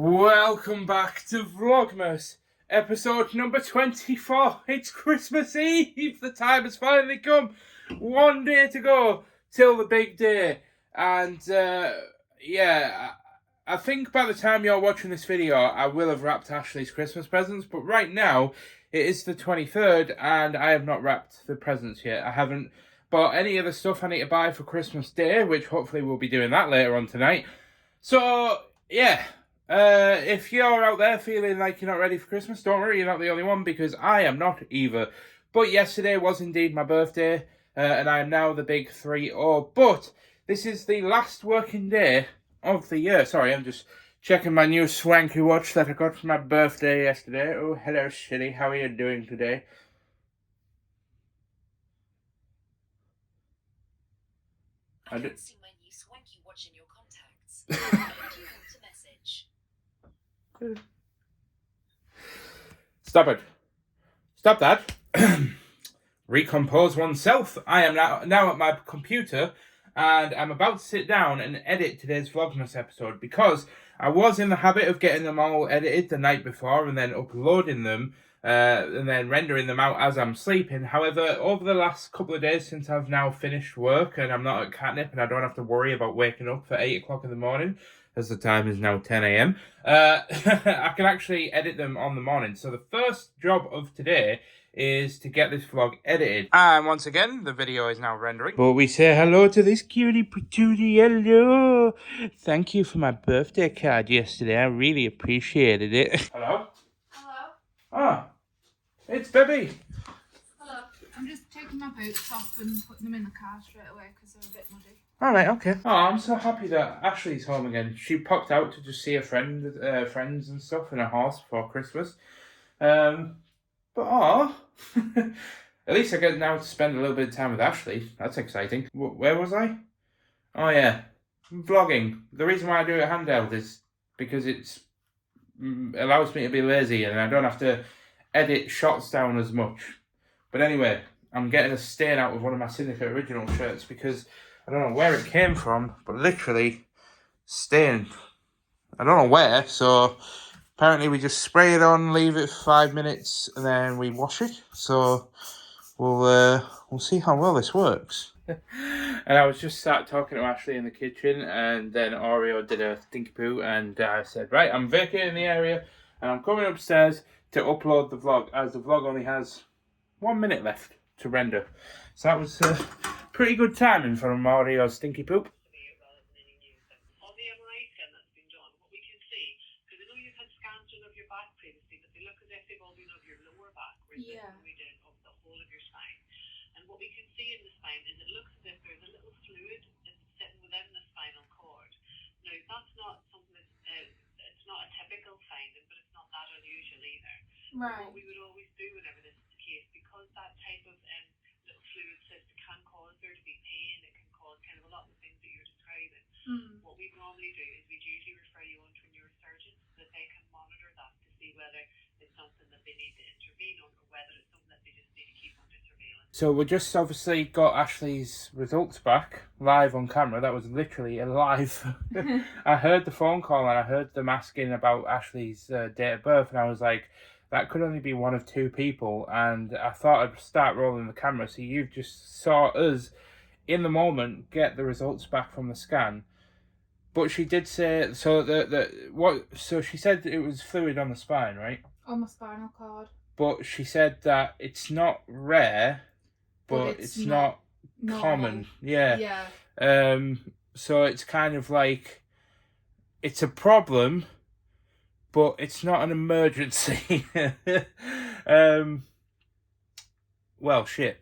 Welcome back to Vlogmas, episode number 24. It's Christmas Eve. The time has finally come. One day to go till the big day. And I think by the time you're watching this video, I will have wrapped Ashley's Christmas presents. But right now, it is the 23rd and I have not wrapped the presents yet. I haven't bought any of the stuff I need to buy for Christmas Day, which hopefully we'll be doing that later on tonight. So, yeah. If you're out there feeling like you're not ready for Christmas, don't worry, you're not the only one, because I am not either. But yesterday was indeed my birthday, and I am now the big 3-0. But this is the last working day of the year. Sorry, I'm just checking my new swanky watch that I got for my birthday yesterday. Oh, hello, Shitty. How are you doing today? I don't see my new swanky watch in your contacts. Who do you want to message? Stop it. Stop that. Recompose oneself. I am now at my computer and I'm about to sit down and edit today's Vlogmas episode because I was in the habit of getting them all edited the night before and then uploading them and then rendering them out as I'm sleeping. However, over the last couple of days since I've now finished work and I'm not at Katnipp and I don't have to worry about waking up for 8 o'clock in the morning, as the time is now 10 a.m, I can actually edit them on the morning. So the first job of today is to get this vlog edited. And once again, the video is now rendering. But we say hello to this cutie patootie. Hello. Thank you for my birthday card yesterday. I really appreciated it. Hello? Hello. Ah, it's Bebby. Hello. I'm just taking my boots off and putting them in the car straight away because they're a bit muddy. Alright, okay. Oh, I'm so happy that Ashley's home again. She popped out to just see her friends and stuff in a horse before Christmas. At least I get now to spend a little bit of time with Ashley. That's exciting. Where was I? Oh yeah, vlogging. The reason why I do it handheld is because it allows me to be lazy and I don't have to edit shots down as much. But anyway, I'm getting a stain out of one of my Syndicate original shirts because I don't know where it came from, but literally stained. I don't know where, so apparently we just spray it on, leave it for 5 minutes, and then we wash it. So we'll see how well this works. And I was just sat talking to Ashley in the kitchen, and then Oreo did a stinky poo, and I said, right, I'm vacating the area, and I'm coming upstairs to upload the vlog, as the vlog only has 1 minute left to render. So that was pretty good timing from Orio's stinky poop. Yeah. Of the whole of your spine. And what we can see in the spine is it looks as if there's a little fluid that's sitting within the spinal cord. Now, that's not something that's, it's not a typical finding, but it's not that unusual either. Right. What we would always do whenever this is the case, because that type of little fluid cyst can cause there to be pain, it can cause kind of a lot of the things that you're describing. What we normally do is we'd usually refer you on to a neurosurgeon so that they can monitor that to see whether it's something that they need to intervene on or whether it's something that they just need to keep under surveillance. So we just obviously got Ashley's results back live on camera. That was literally live. I heard the phone call and I heard them asking about Ashley's date of birth, and I was like, that could only be one of two people. And I thought I'd start rolling the camera. So you've just saw us in the moment get the results back from the scan. But she did say, so so she said it was fluid on the spine, right? On my spinal cord. But she said that it's not rare, but it's not common. Yeah. Yeah. So it's kind of like, it's a problem, but it's not an emergency. Well, shit,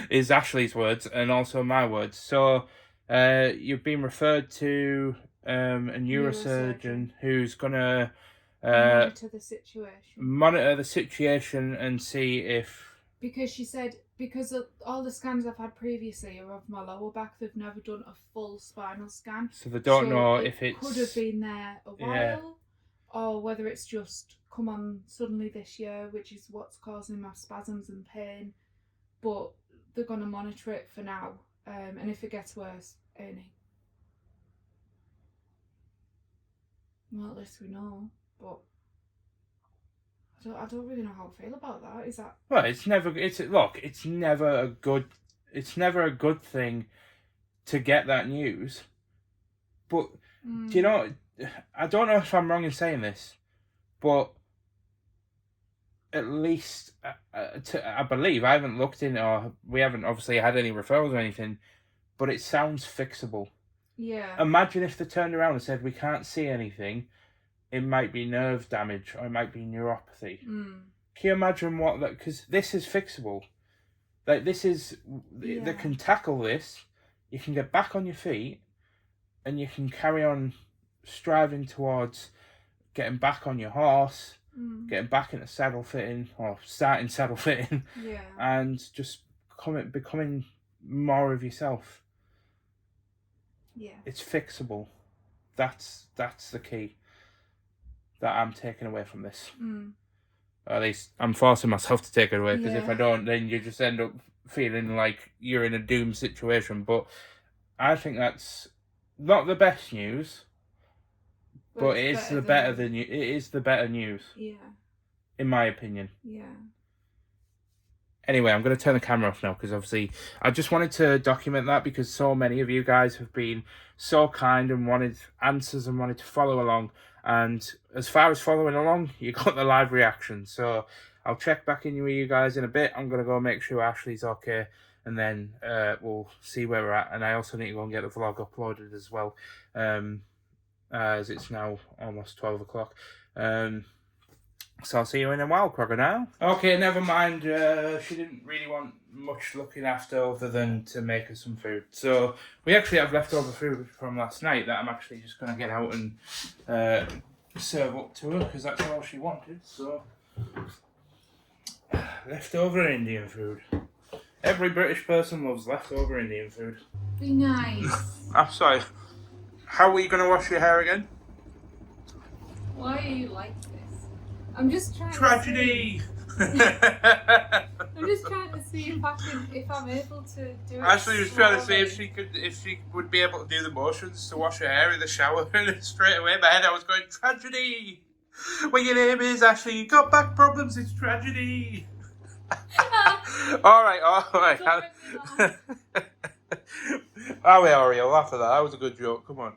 is Ashley's words and also my words. So you've been referred to a neurosurgeon who's gonna monitor the situation and see if, because she said because of all the scans I've had previously are of my lower back, they've never done a full spinal scan, so they don't know it if it could have been there a while, or whether it's just come on suddenly this year, which is what's causing my spasms and pain. But they're going to monitor it for now, and if it gets worse, Ernie. Well, at least we know, but I don't really know how I feel about that. Is that... Well, it's never a good thing to get that news. But do you know, I don't know if I'm wrong in saying this, but at least I believe, I haven't looked in, or we haven't obviously had any referrals or anything, but it sounds fixable. Yeah. Imagine if they turned around and said we can't see anything, it might be nerve damage or it might be neuropathy. Can you imagine what that? Because this is fixable. Like this is, they can tackle this. You can get back on your feet, and you can carry on striving towards getting back on your horse, getting back into saddle fitting or starting saddle fitting, and just becoming more of yourself. Yeah, it's fixable. That's the key that I'm taking away from this. Or at least I'm forcing myself to take it away, because if I don't, then you just end up feeling like you're in a doomed situation. But I think that's not the best news, but it is the better news. Yeah. In my opinion. Yeah. Anyway, I'm going to turn the camera off now, because obviously I just wanted to document that, because so many of you guys have been so kind and wanted answers and wanted to follow along. And as far as following along, you got the live reaction. So I'll check back in with you guys in a bit. I'm going to go make sure Ashley's okay, and then we'll see where we're at. And I also need to go and get the vlog uploaded as well, as it's now almost 12 o'clock. So I'll see you in a while, Crocodile. Okay, never mind. She didn't really want much looking after other than to make her some food. So we actually have leftover food from last night that I'm actually just going to get out and serve up to her, because that's all she wanted. So leftover Indian food. Every British person loves leftover Indian food. Be nice. I'm sorry. How are you going to wash your hair again? Why are you like this? I'm just trying Tragedy! I'm just trying to see if I'm able to do it. Ashley was trying to see if she would be able to do the motions to wash her hair in the shower, and straight away in my head I was going, tragedy! When your name is Ashley, you got back problems, it's tragedy! Alright. Oh wait, Oreo, laugh at that. That was a good joke. Come on.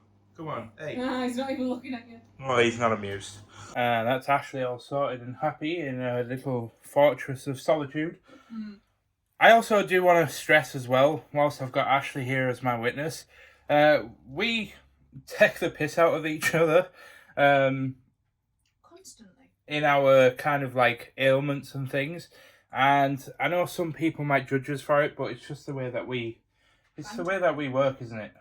Hey. Nah, he's not even looking at you. Oh, he's not amused. That's Ashley all sorted and happy in a little fortress of solitude. I also do want to stress as well, whilst I've got Ashley here as my witness, we take the piss out of each other. Constantly. In our kind of like ailments and things. And I know some people might judge us for it, but it's just the way that we work, isn't it?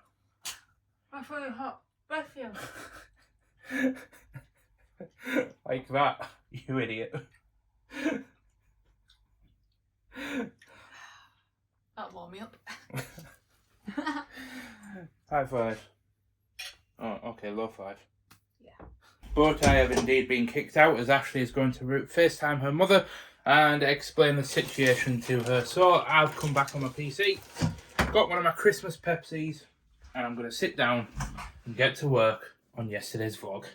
I feel hot. Bless you. Like that, you idiot. That'll warm me up. High five. Oh, okay, low five. Yeah. But I have indeed been kicked out, as Ashley is going to FaceTime her mother and explain the situation to her. So I've come back on my PC, got one of my Christmas Pepsis, and I'm going to sit down and get to work on yesterday's vlog.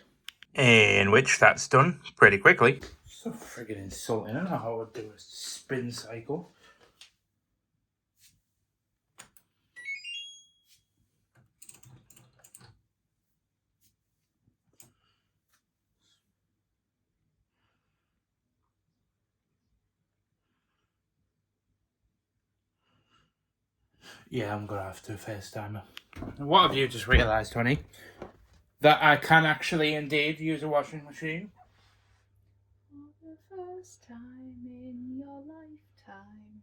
In which that's done pretty quickly. So friggin' insulting. I don't know how I would do a spin cycle. Yeah, I'm gonna have to FaceTime her. What have you just realised, honey? That I can actually indeed use a washing machine? For the first time in your lifetime,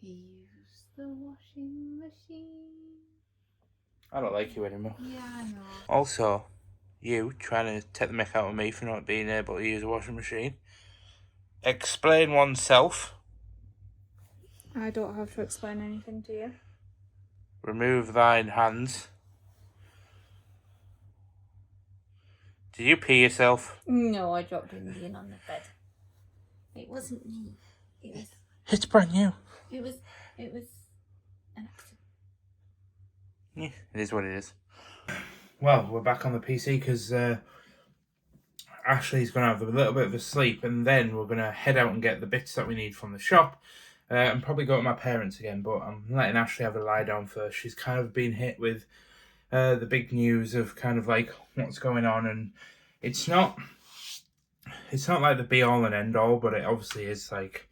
use the washing machine. I don't like you anymore. Yeah, I know. Also, you trying to take the mick out of me for not being able to use a washing machine. Explain oneself. I don't have to explain anything to you. Remove thine hands. Did you pee yourself? No, I dropped Indian on the bed. It wasn't me. It was. It's brand new. It was an accident. Yeah, it is what it is. Well, we're back on the PC because Ashley's going to have a little bit of a sleep, and then we're going to head out and get the bits that we need from the shop, and probably go to my parents again. But I'm letting Ashley have a lie down first. She's kind of been hit with the big news of kind of like what's going on, and it's not like the be all and end all, but it obviously is like.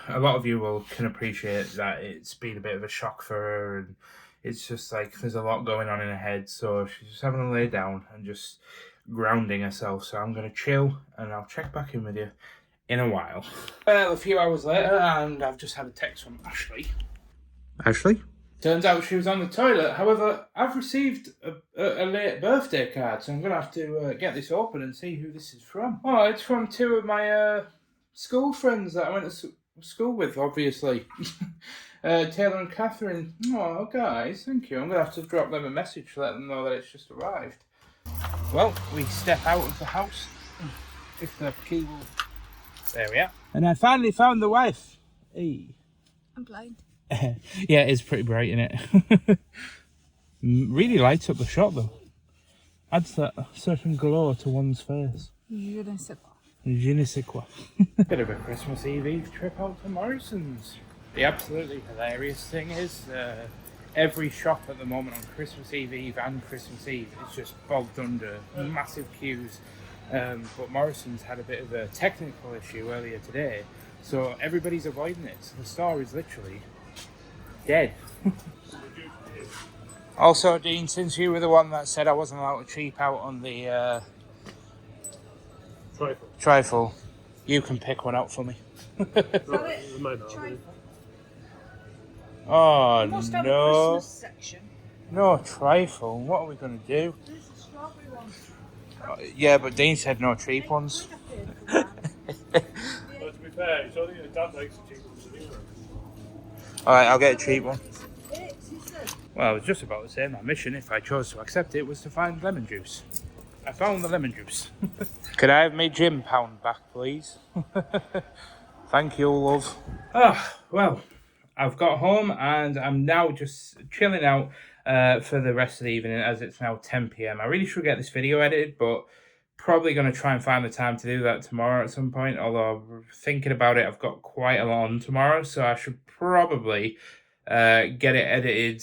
A lot of you can appreciate that it's been a bit of a shock for her, and it's just like there's a lot going on in her head, so she's just having to lay down and just grounding herself. So I'm going to chill, and I'll check back in with you in a while. Well, a few hours later, and I've just had a text from Ashley. Ashley? Turns out she was on the toilet. However, I've received a late birthday card, so I'm going to have to get this open and see who this is from. Oh, it's from two of my school friends that I went to school with, obviously. Taylor and Catherine. Oh, guys, thank you. I'm going to have to drop them a message to let them know that it's just arrived. Well, we step out of the house. If the key will... There we are. And I finally found the wife. Hey. I'm blind. Yeah, it's pretty bright, isn't it? Really lights up the shot, though. Adds that certain glow to one's face. Je ne sais quoi. Je ne sais quoi. Bit of a Christmas Eve trip out to Morrison's. The absolutely hilarious thing is, every shop at the moment on Christmas Eve and Christmas Eve is just bogged under massive queues. But Morrison's had a bit of a technical issue earlier today, so everybody's avoiding it. So the store is literally dead. Also, Dean, since you were the one that said I wasn't allowed to cheap out on the trifle, you can pick one out for me. Oh, must have a no. Christmas section. No trifle. What are we going to do? There's a strawberry one. Yeah, but Dean said no cheap ones. But to be fair, it's only that Dad likes the cheap ones anyway. Alright, I'll get a cheap one. It's, he said. Well, I was just about to say my mission, if I chose to accept it, was to find lemon juice. I found the lemon juice. Could I have my gym pound back, please? Thank you, love. Ah, well, I've got home and I'm now just chilling out for the rest of the evening, as it's now 10 PM. I really should get this video edited, but probably going to try and find the time to do that tomorrow at some point. Although, thinking about it, I've got quite a lot on tomorrow, so I should probably get it edited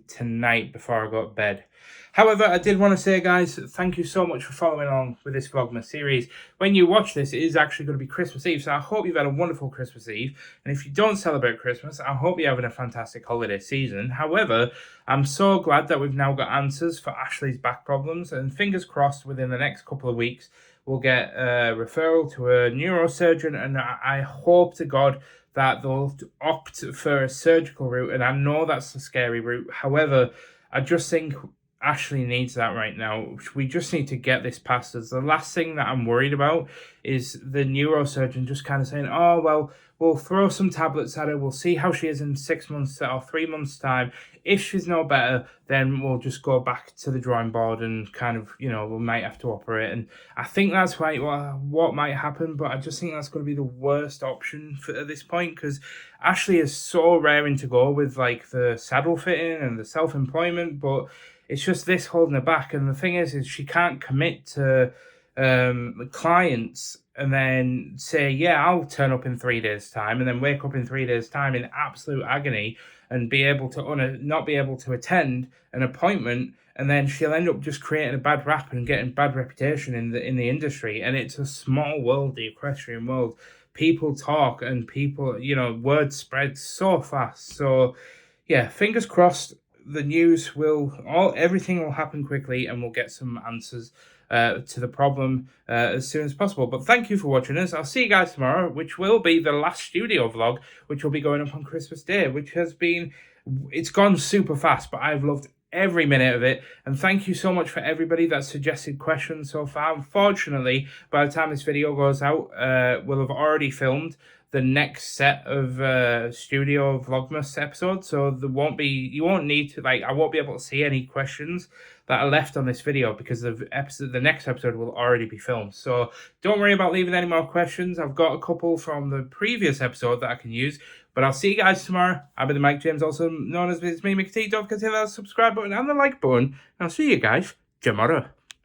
tonight before I go to bed. However, I did want to say, guys, thank you so much for following along with this Vlogmas series. When you watch this, it is actually going to be Christmas Eve, so I hope you've had a wonderful Christmas Eve. And if you don't celebrate Christmas, I hope you're having a fantastic holiday season. However, I'm so glad that we've now got answers for Ashley's back problems, and fingers crossed within the next couple of weeks, we'll get a referral to a neurosurgeon, and I hope to God that they'll opt for a surgical route, and I know that's the scary route. However, I just think Ashley needs that right now. We just need to get this past us. The last thing that I'm worried about is the neurosurgeon just kind of saying, oh, well, we'll throw some tablets at her. We'll see how she is in 6 months or 3 months' time. If she's no better, then we'll just go back to the drawing board and kind of, we might have to operate. And I think that's what might happen, but I just think that's going to be the worst option at this point, because Ashley is so raring to go with like the saddle fitting and the self-employment, but it's just this holding her back. And the thing is she can't commit to clients and then say, yeah, I'll turn up in 3 days' time, and then wake up in 3 days' time in absolute agony and be able to not be able to attend an appointment, and then she'll end up just creating a bad rap and getting bad reputation in the industry. And it's a small world, the equestrian world. People talk, and people, word spreads so fast. So yeah, fingers crossed. The news everything will happen quickly, and we'll get some answers to the problem as soon as possible. But thank you for watching us. I'll see you guys tomorrow, which will be the last studio vlog, which will be going up on Christmas Day, which it's gone super fast, but I've loved every minute of it. And thank you so much for everybody that suggested questions so far. Unfortunately, by the time this video goes out, we'll have already filmed the next set of studio Vlogmas episodes, so I won't be able to see any questions that are left on this video, because the next episode will already be filmed. So don't worry about leaving any more questions. I've got a couple from the previous episode that I can use, but I'll see you guys tomorrow. I've been Mike James, also known as It's Me, Mickey T. Don't forget to hit that subscribe button and the like button. I'll see you guys tomorrow.